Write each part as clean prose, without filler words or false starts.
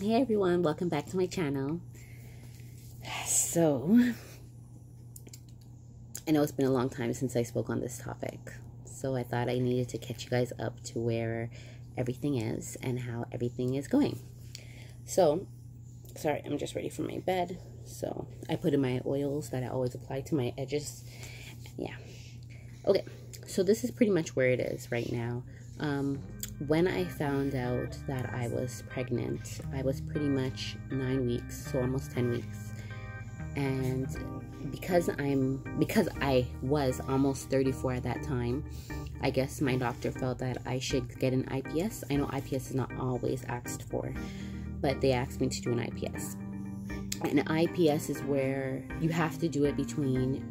Hey everyone, welcome back to my channel. So, I know it's been a long time since I spoke on this topic, so I thought I needed to catch you guys up to where everything is and how everything is going. So, sorry, I'm just ready for my bed. So, I put in my oils that I always apply to my edges. Yeah. Okay, so this is pretty much where it is right now. When I found out that I was pregnant, I was pretty much 9 weeks, so almost 10 weeks. And because I was almost 34 at that time, I guess my doctor felt that I should get an IPS. I know IPS is not always asked for, but they asked me to do an IPS. An IPS is where you have to do it between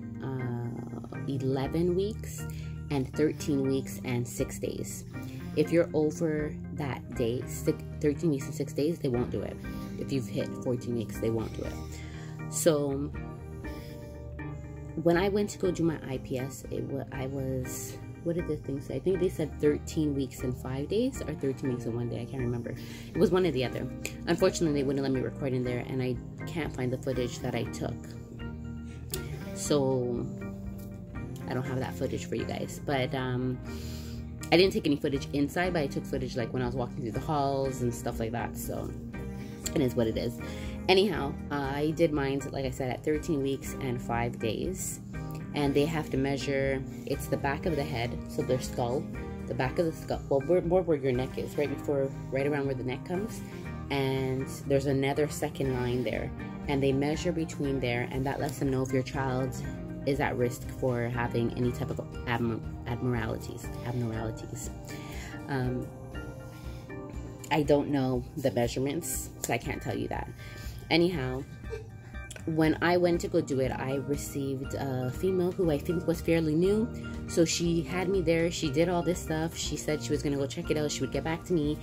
11 weeks and 13 weeks and 6 days. If you're over that day, 13 weeks and 6 days, they won't do it. If you've hit 14 weeks, they won't do it. So when I went to go do my IPS, I was, what did the thing say? I think they said 13 weeks and 5 days or 13 weeks and 1 day. I can't remember. It was one or the other. Unfortunately, they wouldn't let me record in there, and I can't find the footage that I took. So I don't have that footage for you guys. But I didn't take any footage inside, but I took footage like when I was walking through the halls and stuff like that. So it is what it is. Anyhow, I did mine, like I said, at 13 weeks and 5 days. And they have to measure, it's the back of the head, so their skull, the back of the skull, well, more where your neck is, right around where the neck comes. And there's another second line there. And they measure between there, and that lets them know if your child is at risk for having any type of abnormalities. I don't know the measurements, so I can't tell you that. Anyhow, when I went to go do it, I received a female who I think was fairly new. So she had me there. She did all this stuff. She said she was going to go check it out. She would get back to me.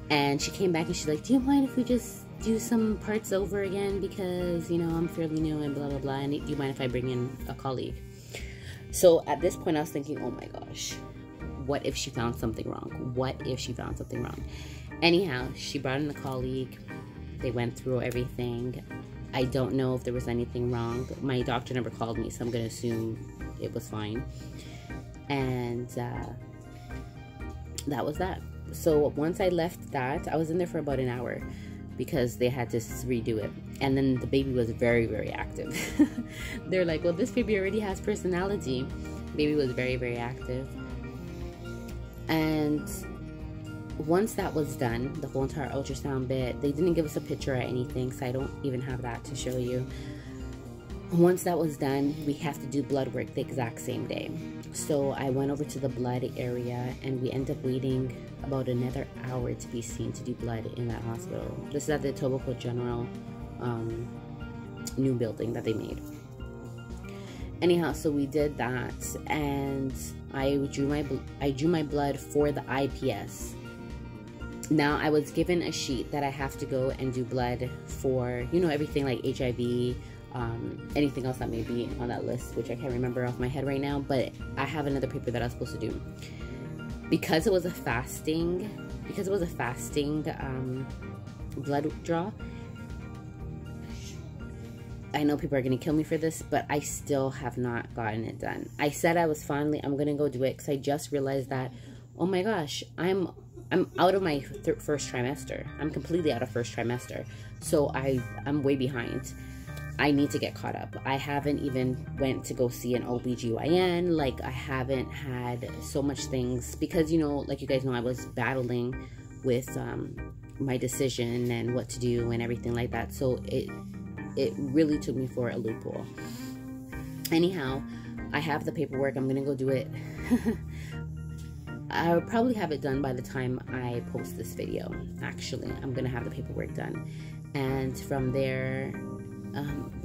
And she came back and she's like, do you mind if we just do some parts over again, because, you know, I'm fairly new and blah, blah, blah. And do you mind if I bring in a colleague? So at this point, I was thinking, oh my gosh, what if she found something wrong? What if she found something wrong? Anyhow, she brought in a colleague. They went through everything. I don't know if there was anything wrong. My doctor never called me, so I'm going to assume it was fine. And that was that. So once I left that, I was in there for about an hour because they had to redo it. And then the baby was very, very active. They're like, well, this baby already has personality. Baby was very, very active. And once that was done, the whole entire ultrasound bit, they didn't give us a picture or anything, so I don't even have that to show you. Once that was done, we have to do blood work the exact same day. So I went over to the blood area, and we ended up waiting about another hour to be seen to do blood in that hospital. This is at the Etobicoke General new building that they made. Anyhow, so we did that, and I drew my blood for the IPS. Now, I was given a sheet that I have to go and do blood for, you know, everything like HIV, anything else that may be on that list, which I can't remember off my head right now, but I have another paper that I was supposed to do. Because it was a fasting blood draw, I know people are going to kill me for this, but I still have not gotten it done. I said I'm going to go do it because I just realized that, oh my gosh, I'm out of my first trimester. I'm completely out of first trimester. So I'm way behind. I need to get caught up. I haven't even went to go see an OBGYN. Like, I haven't had so much things because, you know, like you guys know, I was battling with my decision and what to do and everything like that. So it really took me for a loophole. Anyhow, I have the paperwork. I'm gonna go do it. I'll probably have it done by the time I post this video. Actually, I'm gonna have the paperwork done, and from there,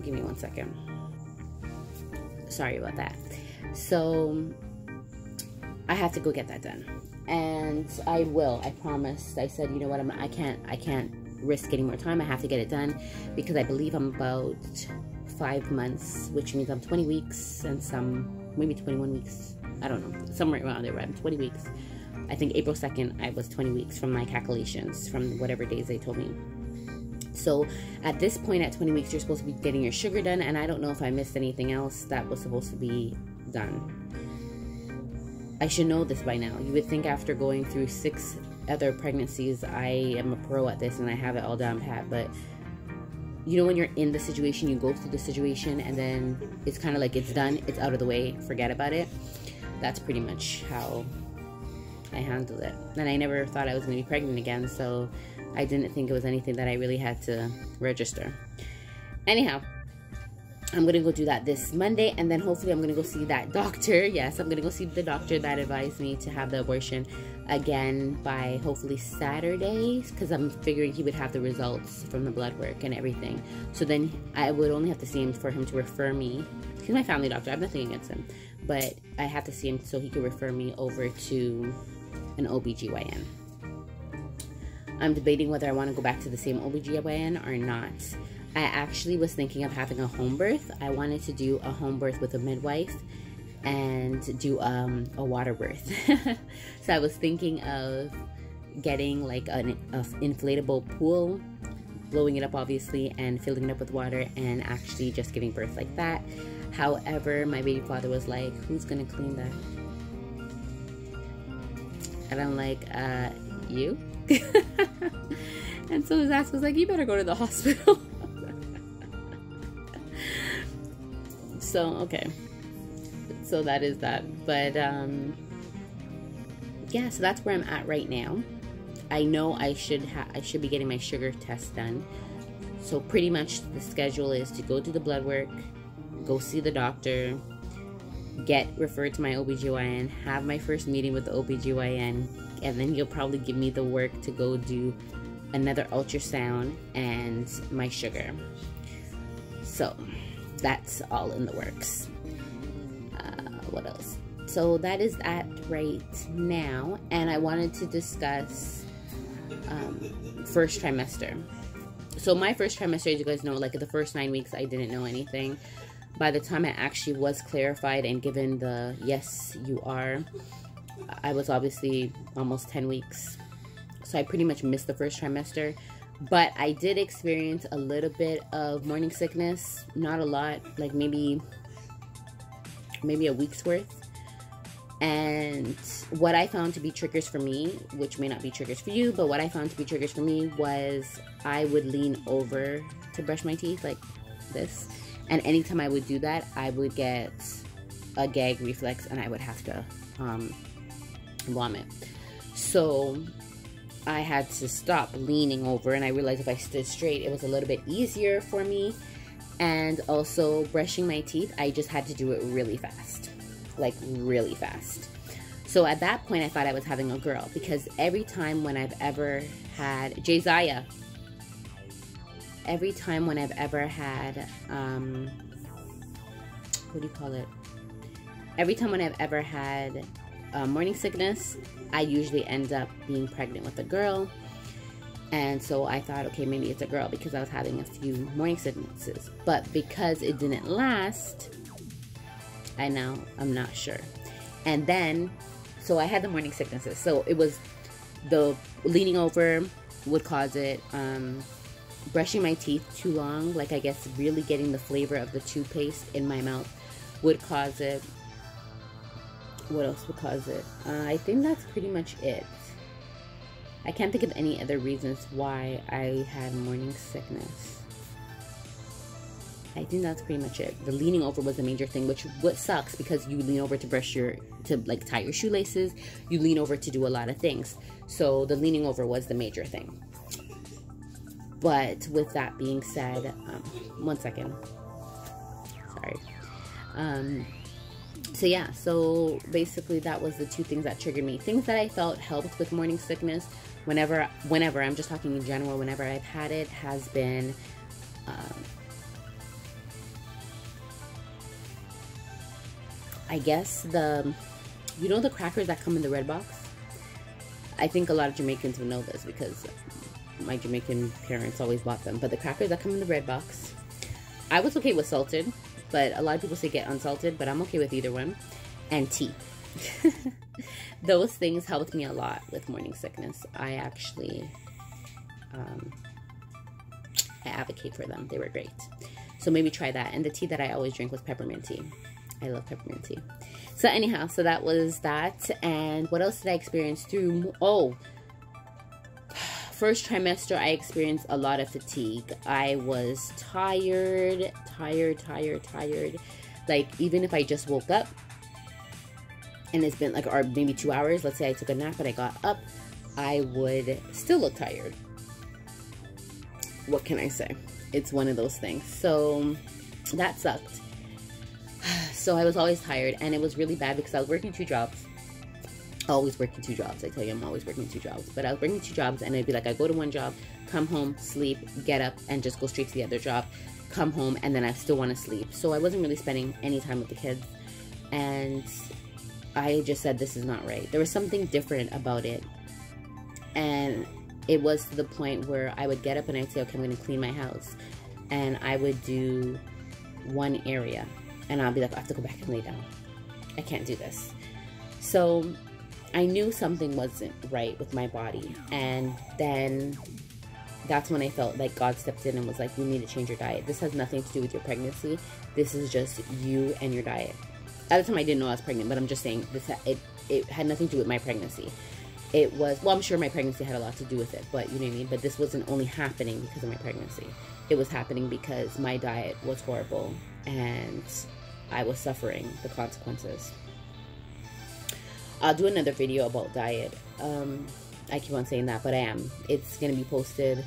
give me 1 second. Sorry about that. So I have to go get that done, and I will. I promised. I said, you know what? I can't risk any more time. I have to get it done because I believe I'm about 5 months, which means I'm 20 weeks and maybe 21 weeks. I don't know, somewhere around there, right? I'm 20 weeks. I think April 2nd, I was 20 weeks from my calculations, from whatever days they told me. So at this point, at 20 weeks, you're supposed to be getting your sugar done, and I don't know if I missed anything else that was supposed to be done. I should know this by now. You would think after going through 6 other pregnancies, I am a pro at this and I have it all down pat, but you know when you're in the situation, you go through the situation, and then it's kind of like it's done, it's out of the way, forget about it. That's pretty much how I handled it. And I never thought I was going to be pregnant again, so I didn't think it was anything that I really had to register. Anyhow, I'm going to go do that this Monday, and then hopefully I'm going to go see that doctor. Yes, I'm going to go see the doctor that advised me to have the abortion again by hopefully Saturday, because I'm figuring he would have the results from the blood work and everything. So then I would only have to see him for him to refer me. He's my family doctor. I have nothing against him, but I have to see him so he can refer me over to an OBGYN. I'm debating whether I want to go back to the same OBGYN or not. I actually was thinking of having a home birth. I wanted to do a home birth with a midwife and do a water birth. So I was thinking of getting like an inflatable pool, blowing it up obviously, and filling it up with water, and actually just giving birth like that. However, my baby father was like, who's gonna clean that? And I'm like, you? And so his ass was like, you better go to the hospital. So, okay. So that is that. But, yeah, so that's where I'm at right now. I know I should be getting my sugar test done. So pretty much the schedule is to go do the blood work, go see the doctor, get referred to my OBGYN, have my first meeting with the OBGYN, and then he'll probably give me the work to go do another ultrasound and my sugar. So that's all in the works. What else? So that is that right now, and I wanted to discuss first trimester. So my first trimester, as you guys know, like the first 9 weeks, I didn't know anything. By the time I actually was clarified and given the yes, you are, I was obviously almost 10 weeks. So I pretty much missed the first trimester. But I did experience a little bit of morning sickness. Not a lot, like maybe a week's worth. And what I found to be triggers for me, which may not be triggers for you, but what I found to be triggers for me was I would lean over to brush my teeth like this. And anytime I would do that, I would get a gag reflex and I would have to vomit. So I had to stop leaning over, and I realized if I stood straight, it was a little bit easier for me. And also brushing my teeth, I just had to do it really fast, like really fast. So at that point, I thought I was having a girl, because every time when I've ever had, Jayziah, every time when I've ever had, what do you call it? Every time when I've ever had morning sickness, I usually end up being pregnant with a girl. And so I thought, okay, maybe it's a girl, because I was having a few morning sicknesses. But because it didn't last, I'm not sure. And then, so I had the morning sicknesses. So it was the leaning over would cause it, brushing my teeth too long, like I guess really getting the flavor of the toothpaste in my mouth would cause it. What else would cause it? I think that's pretty much it. I can't think of any other reasons why I had morning sickness. I think that's pretty much it. The leaning over was a major thing, which what sucks, because you lean over to like tie your shoelaces. You lean over to do a lot of things. So the leaning over was the major thing. But with that being said, one second. Sorry. So yeah, so basically that was the two things that triggered me. Things that I felt helped with morning sickness whenever, I'm just talking in general, whenever I've had it, has been I guess the crackers that come in the red box? I think a lot of Jamaicans would know this because my Jamaican parents always bought them. But the crackers that come in the red box, I was okay with salted, but a lot of people say get unsalted, but I'm okay with either one. And tea. Those things helped me a lot with morning sickness. I actually I advocate for them. They were great. So maybe try that. And the tea that I always drink was peppermint tea. I love peppermint tea. So anyhow, so that was that. And what else did I experience through? Oh, first trimester, I experienced a lot of fatigue. I was tired. Like, even if I just woke up and it's been like, or maybe 2 hours, let's say I took a nap and I got up, I would still look tired. What can I say? It's one of those things. So that sucked. So I was always tired, and it was really bad because I was working 2 jobs. Always working 2 jobs. I tell you, I'm always working 2 jobs. But I was working 2 jobs, and it'd be like, I go to one job, come home, sleep, get up, and just go straight to the other job, come home, and then I still want to sleep. So I wasn't really spending any time with the kids. And I just said, this is not right. There was something different about it. And it was to the point where I would get up and I'd say, okay, I'm going to clean my house. And I would do one area. And I'll be like, I have to go back and lay down. I can't do this. So I knew something wasn't right with my body. And then that's when I felt like God stepped in and was like, you need to change your diet. This has nothing to do with your pregnancy. This is just you and your diet. At the time I didn't know I was pregnant, but I'm just saying this, it had nothing to do with my pregnancy. It was, well, I'm sure my pregnancy had a lot to do with it, but you know what I mean? But this wasn't only happening because of my pregnancy. It was happening because my diet was horrible and I was suffering the consequences. I'll do another video about diet. I keep on saying that, but I am. It's going to be posted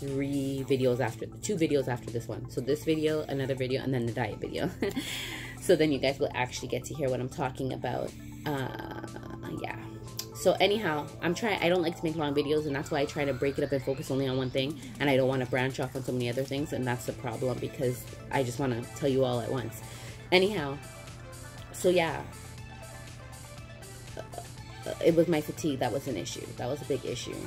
2 videos after this one. So this video, another video, and then the diet video. So then you guys will actually get to hear what I'm talking about. Yeah. So anyhow, I don't like to make long videos, and that's why I try to break it up and focus only on one thing, and I don't want to branch off on so many other things, and that's the problem, because I just want to tell you all at once. Anyhow, so yeah, it was my fatigue that was an issue. That was a big issue.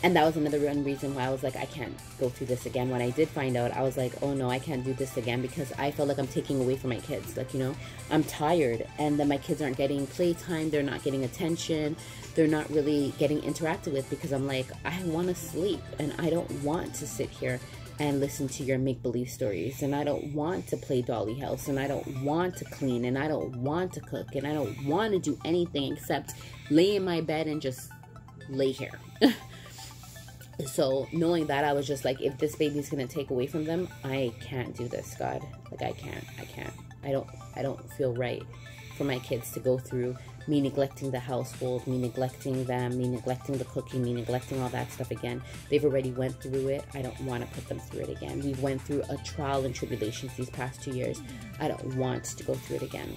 And that was another reason why I was like, I can't go through this again. When I did find out, I was like, oh no, I can't do this again, because I felt like I'm taking away from my kids. Like, you know, I'm tired, and then my kids aren't getting playtime. They're not getting attention. They're not really getting interacted with, because I'm like, I want to sleep, and I don't want to sit here and listen to your make-believe stories, and I don't want to play Dolly House, and I don't want to clean, and I don't want to cook, and I don't want to do anything except lay in my bed and just lay here. So knowing that, I was just like, if this baby's gonna take away from them, I can't do this, God. Like, I can't. I don't feel right for my kids to go through me neglecting the household, me neglecting them, me neglecting the cooking, me neglecting all that stuff again. They've already went through it. I don't want to put them through it again. We went through a trial and tribulations these past 2 years. I don't want to go through it again.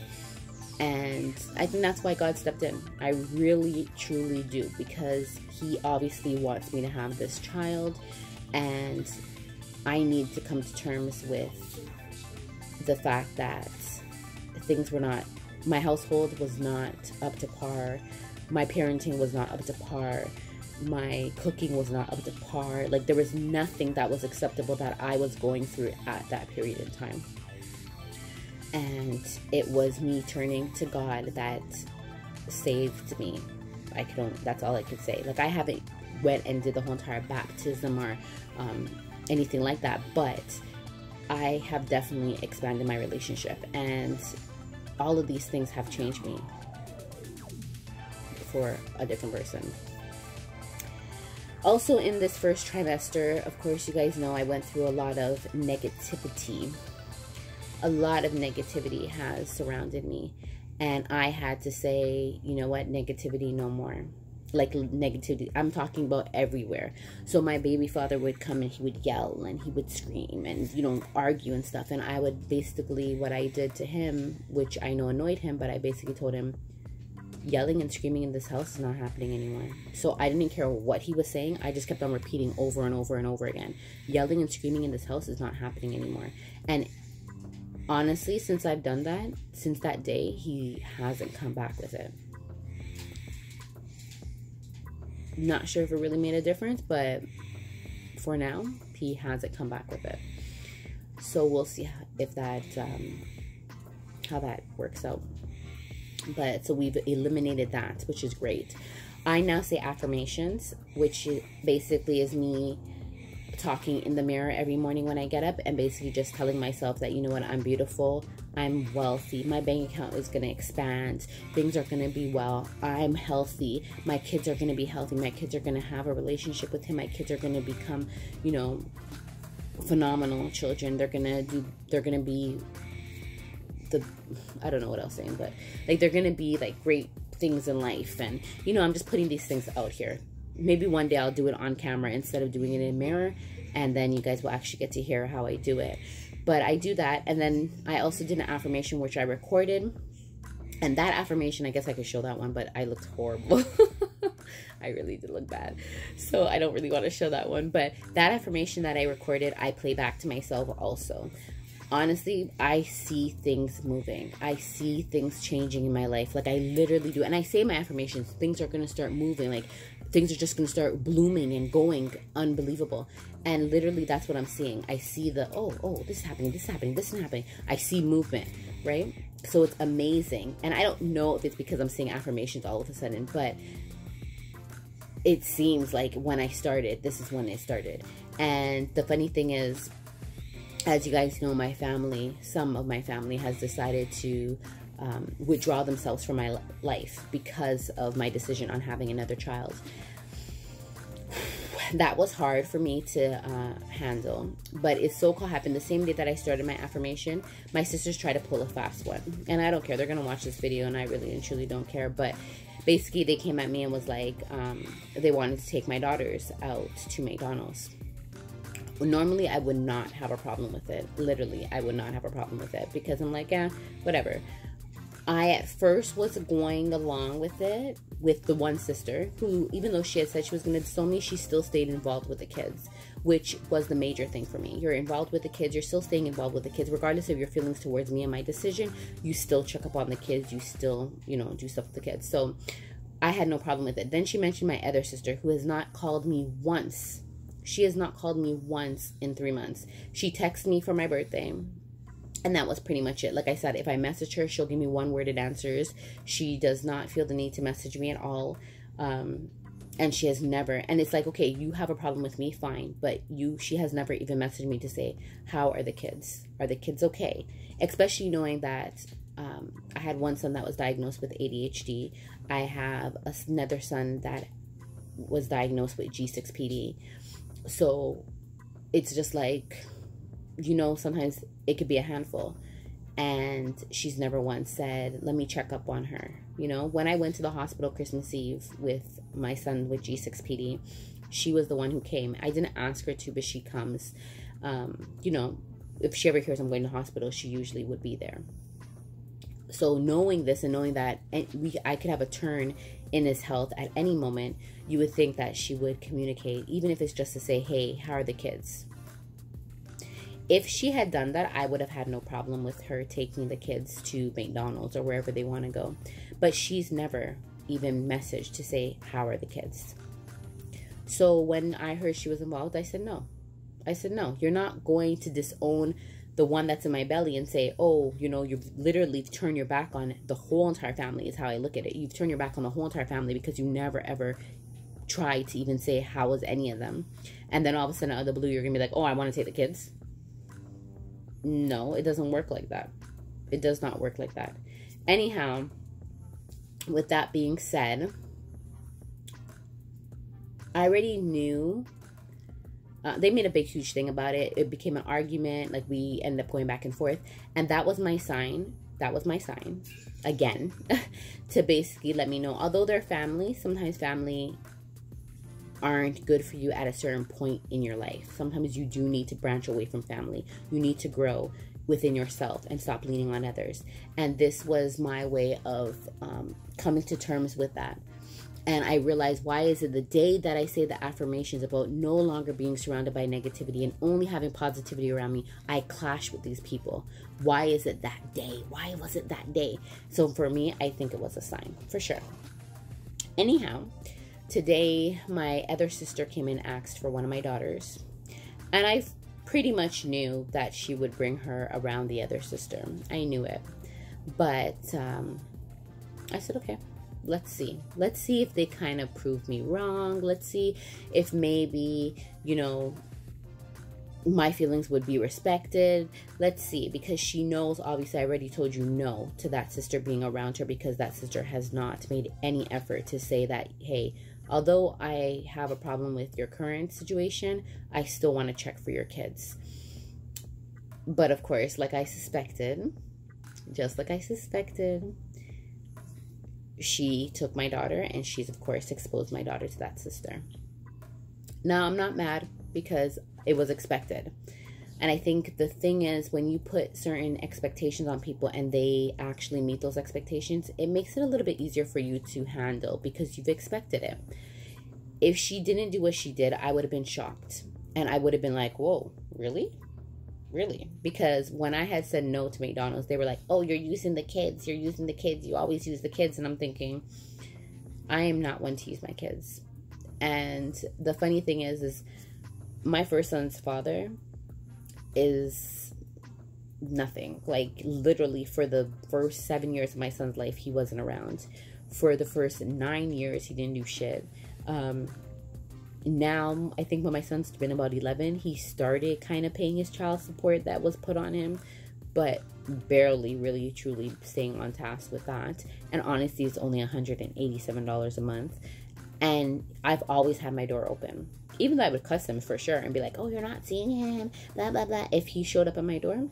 And I think that's why God stepped in. I really, truly do, because He obviously wants me to have this child, and I need to come to terms with the fact that things were not, my household was not up to par, my parenting was not up to par, my cooking was not up to par. Like, there was nothing that was acceptable that I was going through at that period in time. And it was me turning to God that saved me. That's all I could say. Like, I haven't went and did the whole entire baptism or anything like that, but I have definitely expanded my relationship, and all of these things have changed me for a different person. Also, in this first trimester, of course, you guys know I went through a lot of negativity. A lot of negativity has surrounded me, and I had to say, you know what, negativity no more. Like, negativity, I'm talking about everywhere. So my baby father would come and he would yell and he would scream and, you know, argue and stuff, and I would basically, what I did to him, which I know annoyed him, but I basically told him, yelling and screaming in this house is not happening anymore. So I didn't care what he was saying. I just kept on repeating over and over and over again, yelling and screaming in this house is not happening anymore. And honestly, since I've done that, since that day, he hasn't come back with it. Not sure if it really made a difference, but for now, he hasn't come back with it. So we'll see if that, how that works out. But so we've eliminated that, which is great. I now say affirmations, which basically is me talking in the mirror every morning when I get up, and basically just telling myself that, you know what, I'm beautiful, I'm wealthy, my bank account is going to expand, things are going to be well, I'm healthy, my kids are going to be healthy, my kids are going to have a relationship with him, my kids are going to become, you know, phenomenal children, they're going to be the, I don't know what I was saying, but like, they're going to be like great things in life. And, you know, I'm just putting these things out here. Maybe one day I'll do it on camera instead of doing it in a mirror, and then you guys will actually get to hear how I do it. But I do that, and then I also did an affirmation which I recorded, and that affirmation, I guess I could show that one, but I looked horrible. I really did look bad, so I don't really want to show that one. But that affirmation that I recorded, I play back to myself also. Honestly, I see things moving. I see things changing in my life. Like, I literally do. And I say my affirmations, things are going to start moving. Like, things are just going to start blooming and going unbelievable. And literally, that's what I'm seeing. I see the, oh, this is happening, this is happening, this is happening. I see movement, right? So it's amazing. And I don't know if it's because I'm saying affirmations all of a sudden, but it seems like when I started, this is when it started. And the funny thing is, as you guys know, my family, some of my family has decided to withdraw themselves from my life because of my decision on having another child. That was hard for me to handle, but it so-called happened the same day that I started my affirmation. My sisters tried to pull a fast one, and I don't care. They're gonna watch this video, and I really and truly don't care. But basically, they came at me and was like, they wanted to take my daughters out to McDonald's. Normally, I would not have a problem with it. Literally, I would not have a problem with it, because I'm like, yeah, whatever. I at first was going along with it with the one sister who, even though she had said she was going to disown me, she still stayed involved with the kids, which was the major thing for me. You're involved with the kids. You're still staying involved with the kids. Regardless of your feelings towards me and my decision, you still check up on the kids. You still, you know, do stuff with the kids. So I had no problem with it. Then she mentioned my other sister, who has not called me once. She has not called me once in 3 months. She texted me for my birthday, and that was pretty much it. Like I said, if I message her, she'll give me one-worded answers. She does not feel the need to message me at all. And she has never, and it's like, okay, you have a problem with me, fine. But she has never even messaged me to say, how are the kids? Are the kids okay? Especially knowing that I had one son that was diagnosed with ADHD. I have another son that was diagnosed with G6PD. So it's just like, you know, sometimes it could be a handful. And she's never once said, let me check up on her. You know, when I went to the hospital Christmas Eve with my son with G6PD, she was the one who came. I didn't ask her to, but she comes. You know, if she ever hears I'm going to the hospital, she usually would be there. So knowing this and knowing that I could have a turn in his health at any moment, you would think that she would communicate, even if it's just to say, hey, how are the kids? If she had done that, I would have had no problem with her taking the kids to McDonald's or wherever they want to go. But she's never even messaged to say, how are the kids? So when I heard she was involved, I said, no. I said, no, you're not going to disown the one that's in my belly and say, oh, you know, you've literally turned your back on the whole entire family is how I look at it. You've turned your back on the whole entire family because you never, ever tried to even say, how was any of them? And then all of a sudden, out of the blue, you're going to be like, oh, I want to take the kids. No, it doesn't work like that. It does not work like that. Anyhow, with that being said, I already knew. They made a big, huge thing about it. It became an argument. Like, we ended up going back and forth. And that was my sign. That was my sign, again, to basically let me know. Although they're family, sometimes family aren't good for you at a certain point in your life. Sometimes you do need to branch away from family. You need to grow within yourself and stop leaning on others. And this was my way of coming to terms with that. And I realized, why is it the day that I say the affirmations about no longer being surrounded by negativity and only having positivity around me, I clash with these people? Why is it that day? Why was it that day? So for me, I think it was a sign, for sure. Anyhow, today my other sister came and asked for one of my daughters. And I pretty much knew that she would bring her around the other sister. I knew it. But I said, okay. let's see. Let's see if they kind of prove me wrong. Let's see if maybe, you know, my feelings would be respected. Let's see, because she knows, obviously I already told you no to that sister being around her, because that sister has not made any effort to say that, hey, although I have a problem with your current situation, I still want to check for your kids. But of course, like I suspected, just like I suspected, she took my daughter, and she's of course exposed my daughter to that sister. Now, I'm not mad, because it was expected. And I think the thing is, when you put certain expectations on people and they actually meet those expectations, it makes it a little bit easier for you to handle, because you've expected it. If she didn't do what she did, I would have been shocked. And I would have been like, whoa, really? Really? Because when I had said no to McDonald's, they were like, oh, you're using the kids. You're using the kids. You always use the kids. And I'm thinking, I am not one to use my kids. And the funny thing is my first son's father is nothing. Like, literally, for the first 7 years of my son's life, he wasn't around. For the first 9 years, he didn't do shit. Now, I think when my son's been about 11, he started kind of paying his child support that was put on him, but barely really truly staying on task with that. And honestly, it's only $187 a month. And I've always had my door open. Even though I would cuss him for sure and be like, oh, you're not seeing him, blah, blah, blah. If he showed up at my door,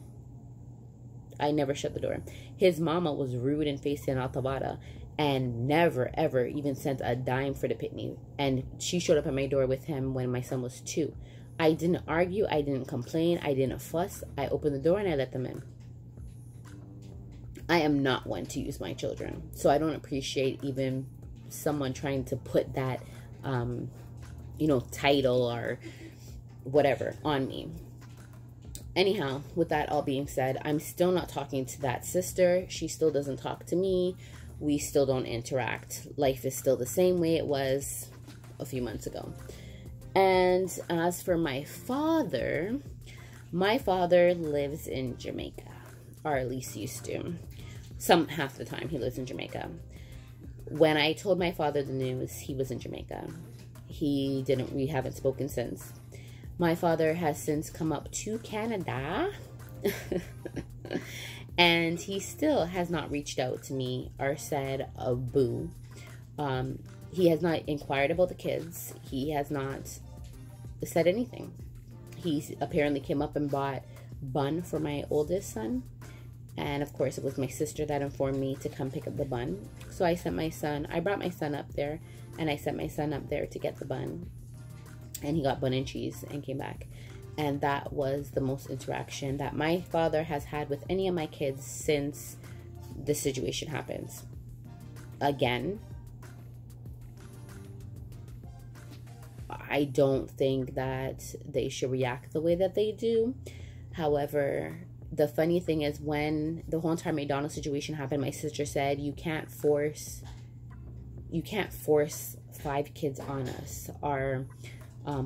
I never shut the door. His mama was rude and facing Altabada and never, ever even sent a dime for the pitney. And she showed up at my door with him when my son was 2. I didn't argue. I didn't complain. I didn't fuss. I opened the door and I let them in. I am not one to use my children. So I don't appreciate even someone trying to put that, you know, title or whatever on me. Anyhow, with that all being said, I'm still not talking to that sister. She still doesn't talk to me. We still don't interact. Life is still the same way it was a few months ago. And as for my father lives in Jamaica, or at least used to. Half the time he lives in Jamaica. When I told my father the news, he was in Jamaica. We haven't spoken since. My father has since come up to Canada. And he still has not reached out to me or said a boo. He has not inquired about the kids. He has not said anything. He apparently came up and bought bun for my oldest son. And of course, it was my sister that informed me to come pick up the bun. So I brought my son up there, and I sent my son up there to get the bun. And he got bun and cheese and came back. And that was the most interaction that my father has had with any of my kids since this situation happens. Again, I don't think that they should react the way that they do. However, the funny thing is, when the whole entire McDonald's situation happened, my sister said, you can't force 5 kids on us. Or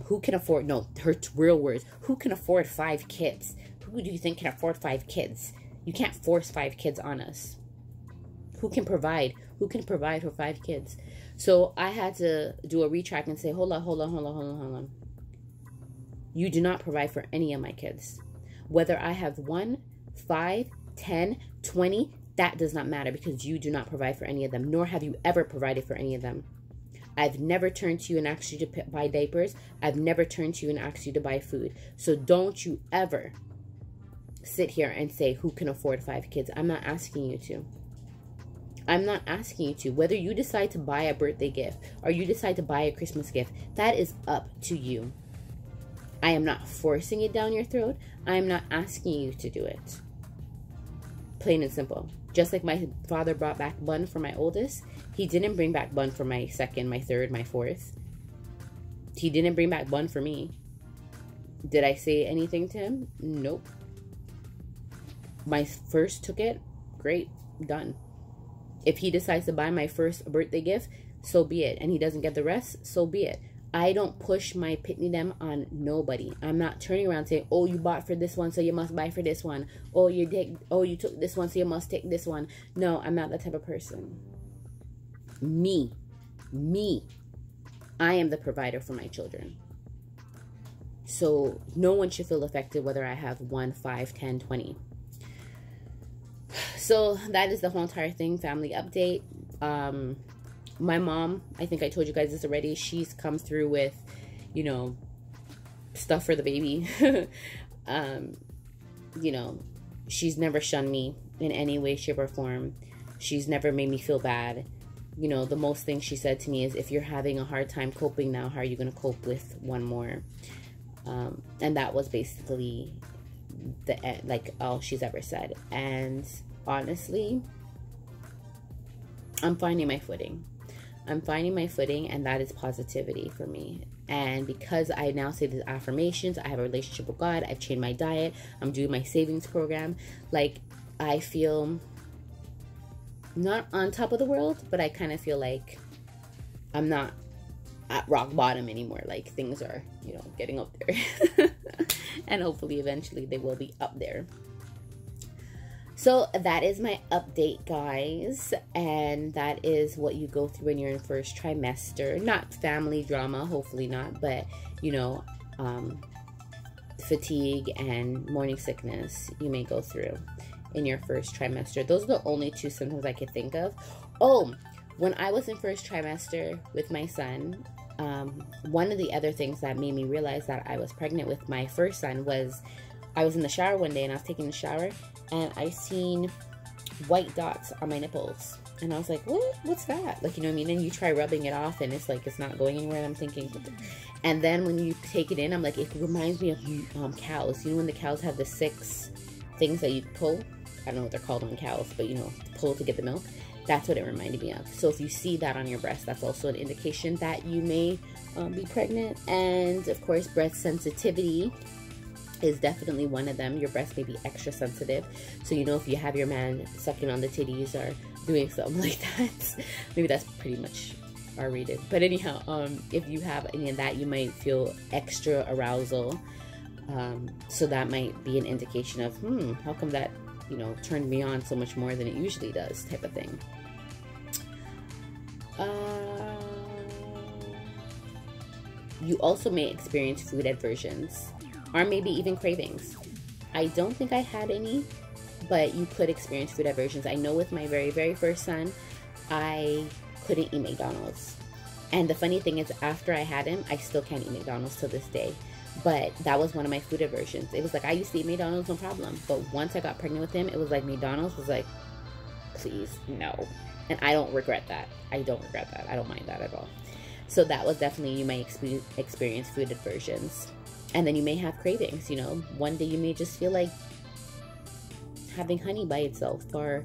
who can afford, no, her real words, who can afford 5 kids? Who do you think can afford 5 kids? You can't force 5 kids on us. Who can provide? Who can provide for 5 kids? So I had to do a retract and say, hold on. You do not provide for any of my kids. Whether I have 1, 5, 10, 20, that does not matter, because you do not provide for any of them, nor have you ever provided for any of them. I've never turned to you and asked you to buy diapers. I've never turned to you and asked you to buy food. So don't you ever sit here and say who can afford 5 kids. I'm not asking you to. I'm not asking you to. Whether you decide to buy a birthday gift or you decide to buy a Christmas gift, that is up to you. I am not forcing it down your throat. I am not asking you to do it. Plain and simple. Just like my father brought back bun for my oldest, he didn't bring back bun for my second, my third, my fourth. He didn't bring back bun for me. Did I say anything to him? Nope. My first took it. Great. Done. If he decides to buy my first birthday gift, so be it. And he doesn't get the rest, so be it. I don't push my pitney them on nobody. I'm not turning around saying, oh, you bought for this one, so you must buy for this one. Oh, you took this one, so you must take this one. No, I'm not that type of person. Me. I am the provider for my children. So no one should feel affected whether I have 1, 5, 10, 20. So that is the whole entire thing. Family update. My mom, I think I told you guys this already. She's come through with, you know, stuff for the baby. You know, she's never shunned me in any way, shape, or form. She's never made me feel bad. You know, the most thing she said to me is, if you're having a hard time coping now, how are you going to cope with one more? And that was basically all she's ever said. And honestly, I'm finding my footing. I'm finding my footing, and that is positivity for me. And because I now say these affirmations, I have a relationship with God, I've changed my diet, I'm doing my savings program, like, I feel not on top of the world, but I kind of feel like I'm not at rock bottom anymore. Like, things are, you know, getting up there. And hopefully eventually they will be up there. So that is my update, guys, and that is what you go through when you're in first trimester. Not family drama, hopefully not, but, you know, fatigue and morning sickness you may go through in your first trimester. Those are the only two symptoms I could think of. Oh, when I was in first trimester with my son, one of the other things that made me realize that I was pregnant with my first son was, I was in the shower one day and I was taking a shower and I seen white dots on my nipples. And I was like, what's that? Like, you know what I mean? And you try rubbing it off and it's like, it's not going anywhere. And I'm thinking, and then when you take it in, I'm like, it reminds me of cows. You know when the cows have the 6 things that you pull? I don't know what they're called on cows, but you know, pull to get the milk. That's what it reminded me of. So if you see that on your breast, that's also an indication that you may be pregnant. And of course, breast sensitivity is definitely one of them. Your breast may be extra sensitive. So, you know, if you have your man sucking on the titties or doing something like that, maybe that's pretty much R-rated. But anyhow, if you have any of that, you might feel extra arousal. So that might be an indication of, how come that, you know, turned me on so much more than it usually does, type of thing. You also may experience food aversions or maybe even cravings. I don't think I had any, but you could experience food aversions. I know with my very, very first son, I couldn't eat McDonald's. And the funny thing is, after I had him, I still can't eat McDonald's to this day. But that was one of my food aversions. It was like, I used to eat McDonald's, no problem. But once I got pregnant with him, it was like McDonald's was like, please, no. And I don't regret that. I don't regret that. I don't mind that at all. So that was definitely, you may experience food aversions. And then you may have cravings, you know. One day you may just feel like having honey by itself, or,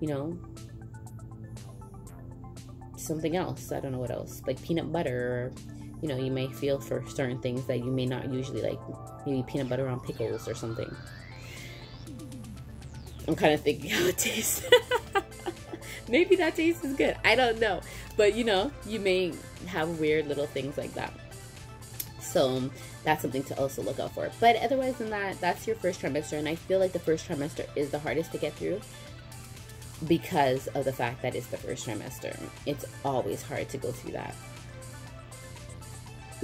you know, something else. I don't know what else. Like peanut butter, or, you know, you may feel for certain things that you may not usually like. Maybe peanut butter on pickles or something. I'm kind of thinking how it tastes. Maybe that taste is good. I don't know. But, you know, you may have weird little things like that. So that's something to also look out for. But otherwise than that, that's your first trimester. And I feel like the first trimester is the hardest to get through because of the fact that it's the first trimester. It's always hard to go through that.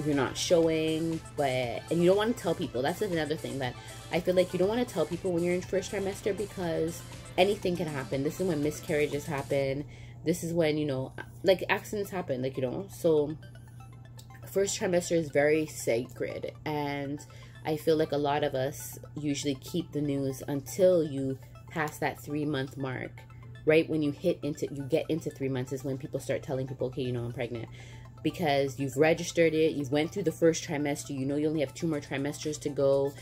You're not showing, and you don't want to tell people. That's another thing that I feel like you don't want to tell people when you're in first trimester, because anything can happen. This is when miscarriages happen. This is when, you know, like accidents happen, like, you know. So first trimester is very sacred, and I feel like a lot of us usually keep the news until you pass that 3-month mark. Right when you get into 3 months is when people start telling people, okay, you know, I'm pregnant. Because you've registered it, you've went through the first trimester, you know you only have 2 more trimesters to go.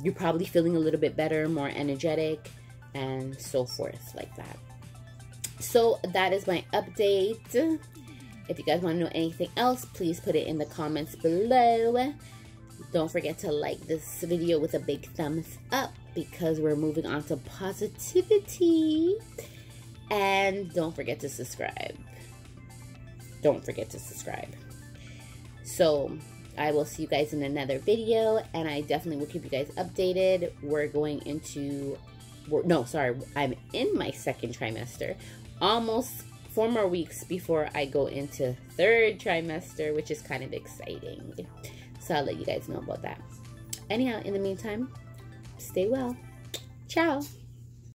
You're probably feeling a little bit better, more energetic, and so forth like that. So that is my update. If you guys want to know anything else, please put it in the comments below. Don't forget to like this video with a big thumbs up, because we're moving on to positivity. And don't forget to subscribe. Don't forget to subscribe. So I will see you guys in another video, and I definitely will keep you guys updated. We're going into, I'm in my second trimester, almost 4 more weeks before I go into 3rd trimester, which is kind of exciting. So I'll let you guys know about that. Anyhow, in the meantime, stay well. Ciao.